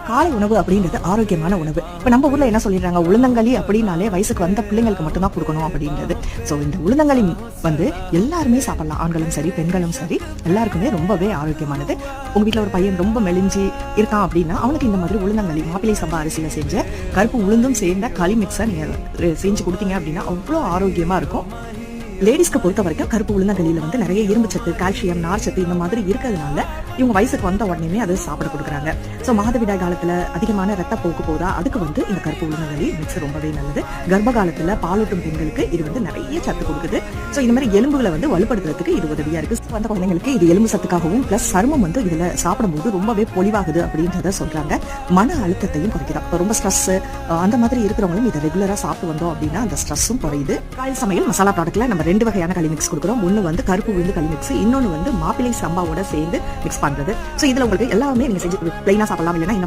காலை உணவு அப்படின்றது ஆரோக்கியமான உணவு. இப்ப நம்ம ஊர்ல என்ன சொல்லிடுறாங்க, உளுந்தங்களி அப்படின்னாலே வயசுக்கு வந்த பிள்ளைங்களுக்கு மட்டும்தான் கொடுக்கணும் அப்படின்றது. சோ இந்த உளுந்தங்களி எல்லாருமே சாப்பிடலாம், ஆண்களும் சரி பெண்களும் சரி, எல்லாருக்குமே ரொம்பவே ஆரோக்கியமானது. உங்க வீட்டுல ஒரு பையன் ரொம்ப மெலிஞ்சி இருக்கான் அப்படின்னா அவனுக்கு இந்த மாதிரி உளுந்தங்களி மாப்பிள்ளை சம்பா அரிசியில செஞ்ச கருப்பு உளுந்தும் சேர்ந்த களி மிக்ஸை நீங்க செஞ்சு கொடுத்தீங்க அப்படின்னா அவ்வளோ ஆரோக்கியமா இருக்கும். லேடிஸ்க்கு பொறுத்த வரைக்கும் கருப்பு உளுந்தங்களியில நிறைய இரும்பு சத்து, கால்சியம், நார் சத்து இந்த மாதிரி இருக்கிறதுனால இவங்க வயசுக்கு வந்த உடனே அதை சாப்பிட கொடுக்குறாங்க. ஸோ மாதவிடாய் காலத்துல அதிகமான ரத்த போக்கு போதா அதுக்கு இந்த கருப்பு உளுந்தங்களி மிக்ஸ் ரொம்பவே நல்லது. கர்ப்ப காலத்துல பாலூட்டும் பெண்களுக்கு இது நிறைய சத்து கொடுக்குது. ஸோ இந்த மாதிரி எலும்புகளை வலுப்படுத்துறதுக்கு இது உதவியா இருக்கு. வந்த குழந்தைங்களுக்கு இது எலும்பு சத்துக்காகவும் பிளஸ் சருமம் இதுல சாப்பிடும்போது ரொம்பவே பொலிவாகுது அப்படின்றத சொல்றாங்க. மன அழுத்தத்தையும் குறைக்குது. இப்போ ரொம்ப ஸ்ட்ரெஸ் அந்த மாதிரி இருக்கிறவங்களும் இதை ரெகுலரா சாப்பிட்டு வந்தோம் அப்படின்னா அந்த ஸ்ட்ரெஸ்ஸும் குறையுது. காயல் சமையல் மசாலா ப்ராடக்ட்ல நம்ம 2 வகையான களி மிக்ஸ் கொடுக்குறோம். ஒன்னு கருப்பு உளுந்து களி மிக்ஸ், இன்னொன்னு மாப்பிள்ளை சம்பாவோட சேர்ந்து மிக்ஸ் பண்றது. சோ இதுல உங்களுக்கு எல்லாமே நீங்க செஞ்சு பிளைனா சாப்பிடலாம், இல்லைன்னா